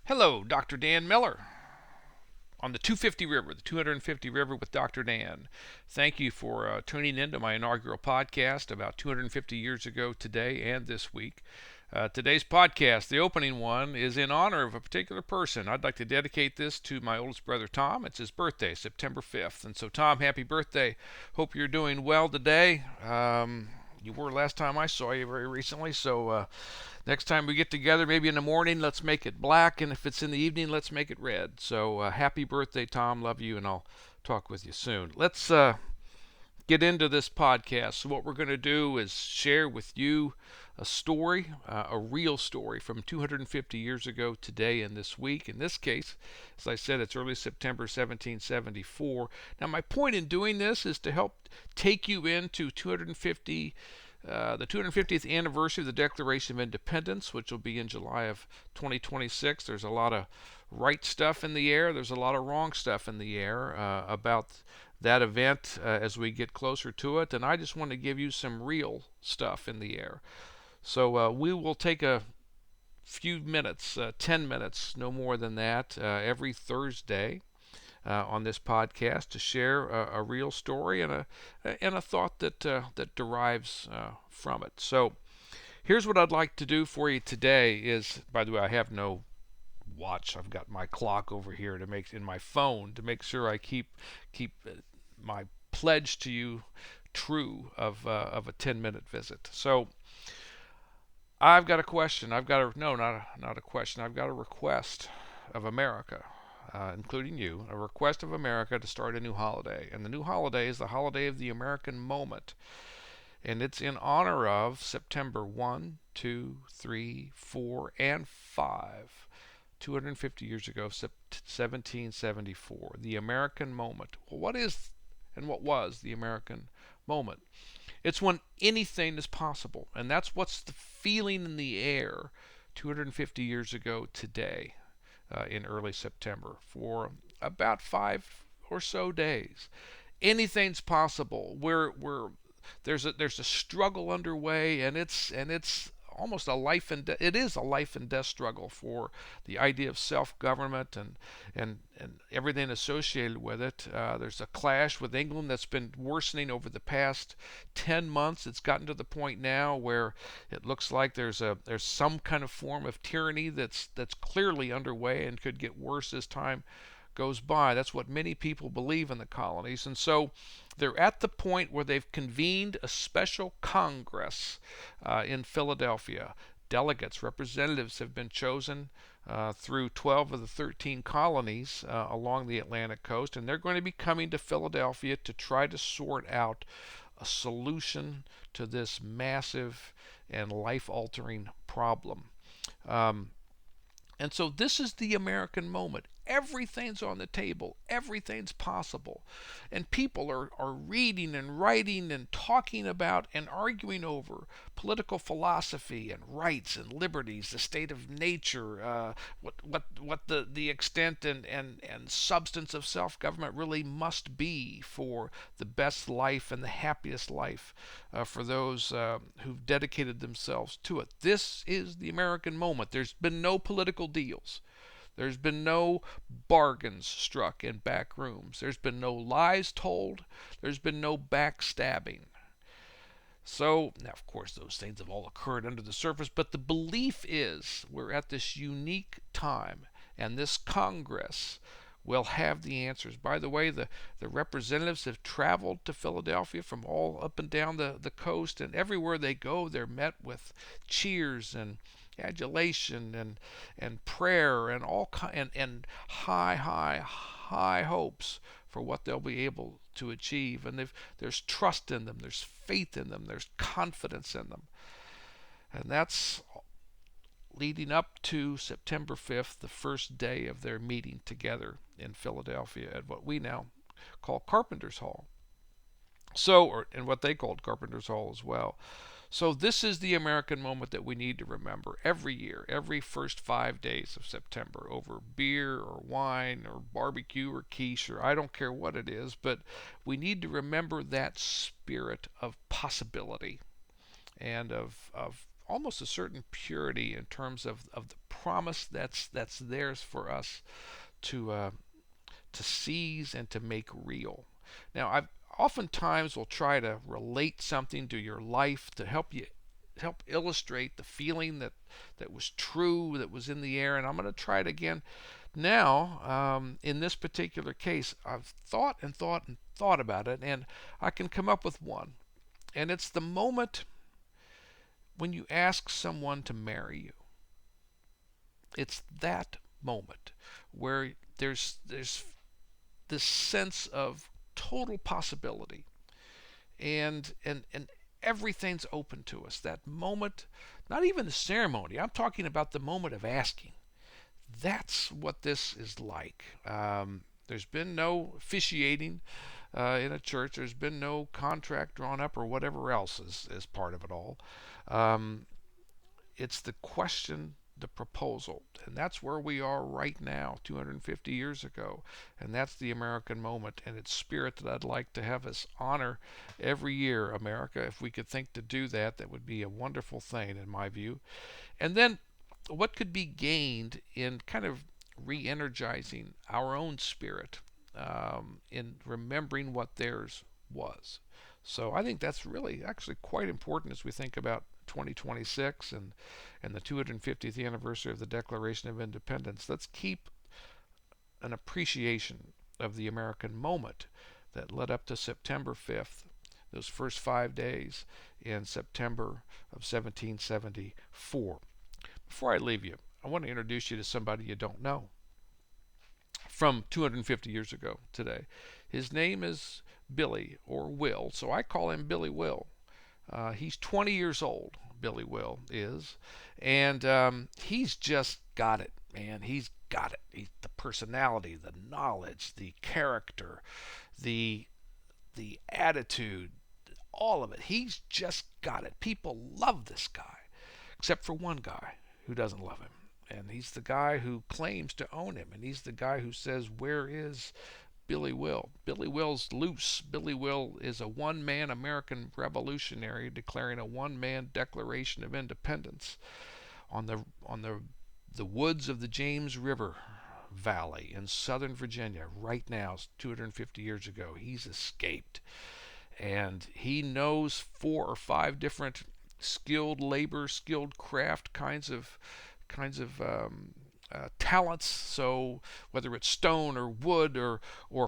Hello, Dr. Dan Miller on the 250 River, the 250 River with Dr. Dan. Thank you for tuning in to my inaugural podcast about 250 years ago today and this week. Today's podcast, the opening one, is in honor of a particular person. I'd like to dedicate this to my oldest brother, Tom. It's his birthday, September 5th. And so, Tom, happy birthday. Hope you're doing well today. You were last time I saw you very recently, so next time we get together, maybe in the morning, let's make it black, and if it's in the evening, let's make it red. So happy birthday, Tom. Love you, and I'll talk with you soon. Let's get into this podcast. So what we're going to do is share with you a story, a real story from 250 years ago today and this week. In this case, as I said, it's early September 1774. Now, my point in doing this is to help take you into the 250th anniversary of the Declaration of Independence, which will be in July of 2026. There's a lot of right stuff in the air. There's a lot of wrong stuff in the air about that event as we get closer to it. And I just want to give you some real stuff in the air. So we will take a few minutes, 10 minutes, no more than that, every Thursday on this podcast to share a real story and a thought that derives from it. So here's what I'd like to do for you today is, by the way, I have no watch. I've got my clock over here to make in my phone to make sure I keep my pledge to you true of a 10-minute visit. So I've got a question. I've got a no, not a question. I've got a request of America, including you, a request of America to start a new holiday. And the new holiday is the holiday of the American moment. And it's in honor of September 1, 2, 3, 4, and 5. 250 years ago, 1774. The American moment. Well, what is and what was the American moment? It's when anything is possible. And that's what's the feeling in the air 250 years ago today in early September for about 5 or so days. Anything's possible. There's a struggle underway, and it's almost a life and it is a life and death struggle for the idea of self-government and everything associated with it. There's a clash with England that's been worsening over the past 10 months. It's gotten to the point now where it looks like there's some kind of form of tyranny that's clearly underway and could get worse as time goes by. That's what many people believe in the colonies. And so they're at the point where they've convened a special Congress in Philadelphia. Delegates, representatives have been chosen through 12 of the 13 colonies along the Atlantic coast, and they're going to be coming to Philadelphia to try to sort out a solution to this massive and life-altering problem. And so this is the American moment. Everything's on the table. Everything's possible. And people are reading and writing and talking about and arguing over political philosophy and rights and liberties, the state of nature, what the extent and substance of self-government really must be for the best life and the happiest life for those who've dedicated themselves to it. This is the American moment. There's been no political deals. There's been no bargains struck in back rooms. There's been no lies told. There's been no backstabbing. So, now of course those things have all occurred under the surface, but the belief is we're at this unique time, and this Congress will have the answers. By the way, the representatives have traveled to Philadelphia from all up and down the coast, and everywhere they go, they're met with cheers and adulation and prayer and and high hopes for what they'll be able to achieve. And there's trust in them, there's faith in them, there's confidence in them, and that's leading up to September 5th, the first day of their meeting together in Philadelphia at what we now call Carpenter's Hall. And what they called Carpenter's Hall as well. So this is the American moment that we need to remember every year, every first 5 days of September, over beer or wine or barbecue or quiche, or I don't care what it is, but we need to remember that spirit of possibility and of almost a certain purity in terms of the promise that's theirs for us to seize and to make real. Now, I've oftentimes will try to relate something to your life to help illustrate the feeling that was true, that was in the air, and I'm going to try it again now. In this particular case, I've thought and thought and thought about it, and I can come up with one. And it's the moment when you ask someone to marry you. It's that moment where there's this sense of total possibility, and everything's open to us. That moment, not even the ceremony. I'm talking about the moment of asking. That's what this is like. There's been no officiating in a church. There's been no contract drawn up or whatever else is part of it all. Um, it's the question, the proposal. And that's where we are right now, 250 years ago. And that's the American moment and its spirit that I'd like to have us honor every year, America. If we could think to do that, that would be a wonderful thing, in my view. And then what could be gained in kind of re energizing our own spirit in remembering what theirs was. So I think that's really actually quite important as we think about 2026 and the 250th anniversary of the Declaration of Independence. Let's keep an appreciation of the American moment that led up to September 5th, those first 5 days in September of 1774. Before I leave you, I want to introduce you to somebody you don't know from 250 years ago today. His name is Billy, or Will, so I call him Billy Will. He's 20 years old, Billy Will is, and he's just got it, man. He's got it. The personality, the knowledge, the character, the attitude, all of it. He's just got it. People love this guy, except for one guy who doesn't love him. And he's the guy who claims to own him. And he's the guy who says, "Where is Billy Will?" Billy Will's loose. Billy Will is a one-man American revolutionary declaring a one-man Declaration of Independence on the woods of the James River Valley in Southern Virginia right now, 250 years ago. He's escaped. And he knows 4 or 5 different skilled labor, skilled craft kinds of talents. So whether it's stone or wood or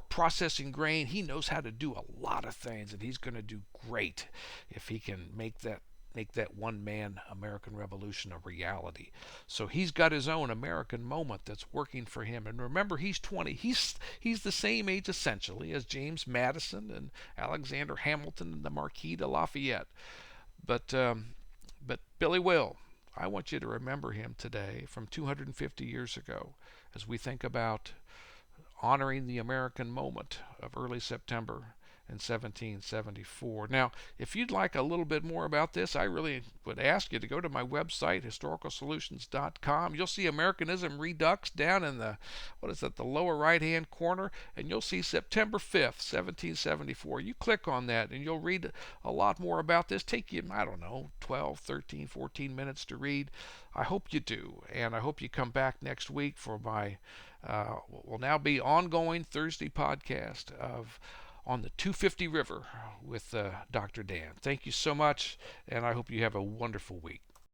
processing grain, he knows how to do a lot of things, and he's going to do great if he can make that one man American Revolution a reality. So he's got his own American moment that's working for him. And remember, he's 20. He's the same age essentially as James Madison and Alexander Hamilton and the Marquis de Lafayette. But Billy Will, I want you to remember him today from 250 years ago as we think about honoring the American moment of early September in 1774. Now, if you'd like a little bit more about this, I really would ask you to go to my website, historicalsolutions.com. You'll see Americanism Redux down in the, the lower right-hand corner, and you'll see September 5th, 1774. You click on that, and you'll read a lot more about this. Take you, I don't know, 12, 13, 14 minutes to read. I hope you do, and I hope you come back next week for my will now be ongoing Thursday podcast of on the 250 River with Dr. Dan. Thank you so much, and I hope you have a wonderful week.